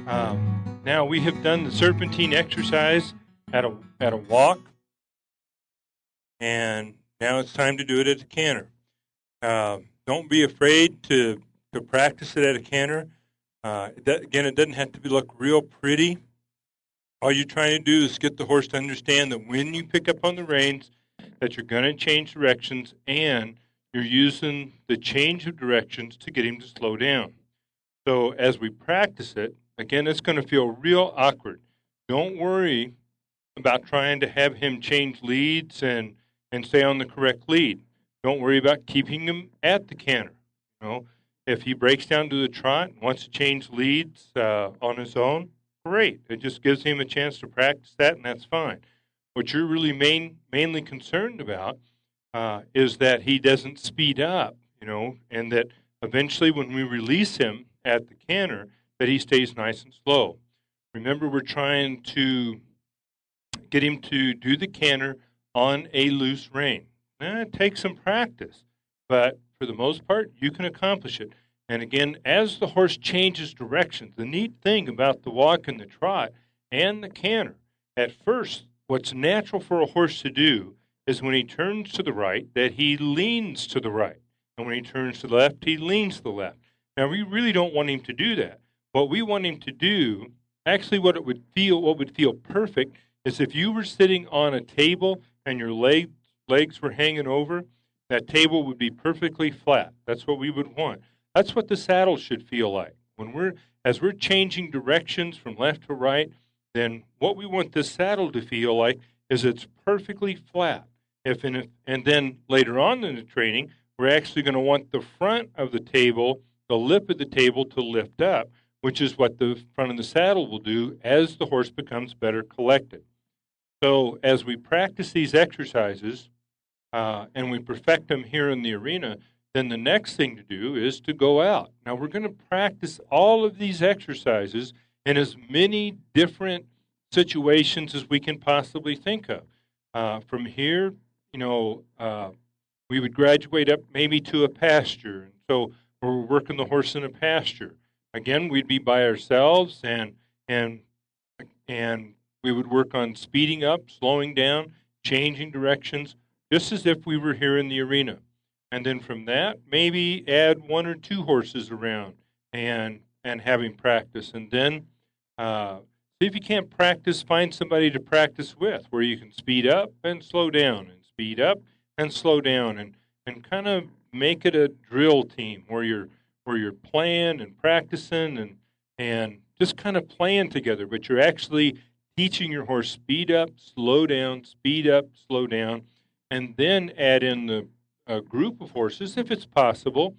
Now we have done the serpentine exercise at a walk, and now it's time to do it at a canter. Don't be afraid to practice it at a canter. Again, it doesn't have to look real pretty. All you're trying to do is get the horse to understand that when you pick up on the reins, that you're going to change directions, and you're using the change of directions to get him to slow down. So as we practice it, again, it's going to feel real awkward. Don't worry about trying to have him change leads and stay on the correct lead. Don't worry about keeping him at the canter. If he breaks down to the trot and wants to change leads on his own, great. It just gives him a chance to practice that, and that's fine. What you're really mainly concerned about is that he doesn't speed up, and that eventually when we release him at the canter, that he stays nice and slow. Remember, we're trying to get him to do the canter on a loose rein. Now, it takes some practice, but for the most part, you can accomplish it. And again, as the horse changes directions, the neat thing about the walk and the trot and the canter, at first, what's natural for a horse to do is when he turns to the right, that he leans to the right. And when he turns to the left, he leans to the left. Now, we really don't want him to do that. What we want him to do, actually what would feel perfect, is if you were sitting on a table and your legs were hanging over, that table would be perfectly flat. That's what we would want. That's what the saddle should feel like. As we're changing directions from left to right, then what we want this saddle to feel like is it's perfectly flat. And then later on in the training, we're actually going to want the front of the table, the lip of the table, to lift up, which is what the front of the saddle will do as the horse becomes better collected. So as we practice these exercises and we perfect them here in the arena, then the next thing to do is to go out. Now, we're going to practice all of these exercises in as many different situations as we can possibly think of. From here, we would graduate up maybe to a pasture. And so we're working the horse in a pasture. Again, we'd be by ourselves, and we would work on speeding up, slowing down, changing directions, just as if we were here in the arena. And then from that, maybe add one or two horses around and having practice. And then see if you can't practice, find somebody to practice with, where you can speed up and slow down, and speed up and slow down, and kind of make it a drill team where you're playing and practicing and just kind of playing together, but you're actually teaching your horse speed up, slow down, and then add in a group of horses, if it's possible.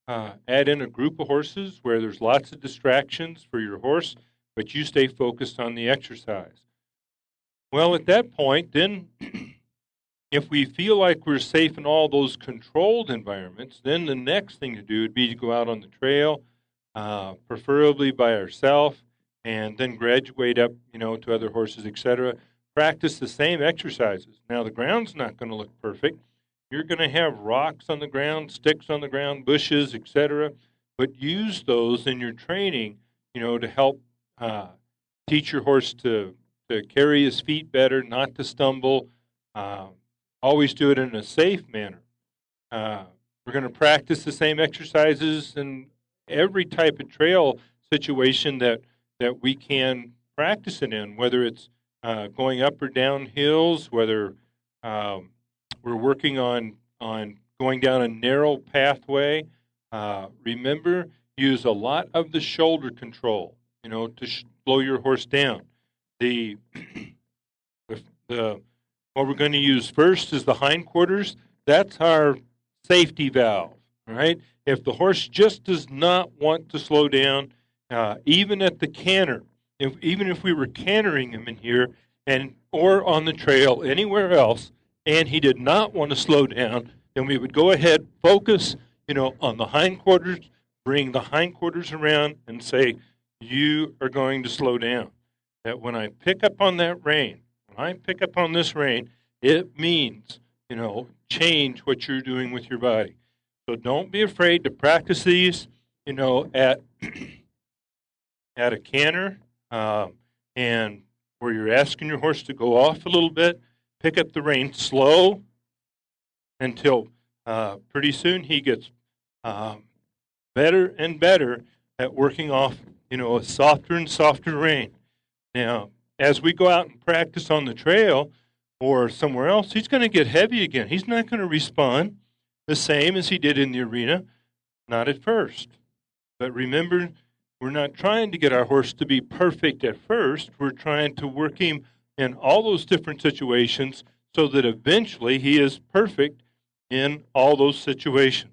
Add in a group of horses where there's lots of distractions for your horse, but you stay focused on the exercise. Well, at that point, then, if we feel like we're safe in all those controlled environments, then the next thing to do would be to go out on the trail, preferably by ourselves, and then graduate up, to other horses, etc. Practice the same exercises. Now, the ground's not going to look perfect. You're going to have rocks on the ground, sticks on the ground, bushes, etc. But use those in your training, to help teach your horse to carry his feet better, not to stumble. Always do it in a safe manner. We're going to practice the same exercises in every type of trail situation that we can practice it in, whether it's going up or down hills, whether we're working on going down a narrow pathway. Remember, use a lot of the shoulder control, to slow your horse down. What we're going to use first is the hindquarters. That's our safety valve, right? If the horse just does not want to slow down, even at the canter, even if we were cantering him in here or on the trail anywhere else, and he did not want to slow down, then we would go ahead, focus, on the hindquarters, bring the hindquarters around, and say, you are going to slow down. That when I pick up on that rein, when I pick up on this rein, it means, change what you're doing with your body. So don't be afraid to practice these, at at a canter, and where you're asking your horse to go off a little bit, pick up the rein slow until pretty soon he gets better and better at working off, a softer and softer rein. Now, as we go out and practice on the trail or somewhere else, he's going to get heavy again. He's not going to respond the same as he did in the arena, not at first. But remember, we're not trying to get our horse to be perfect at first. We're trying to work him in all those different situations so that eventually he is perfect in all those situations.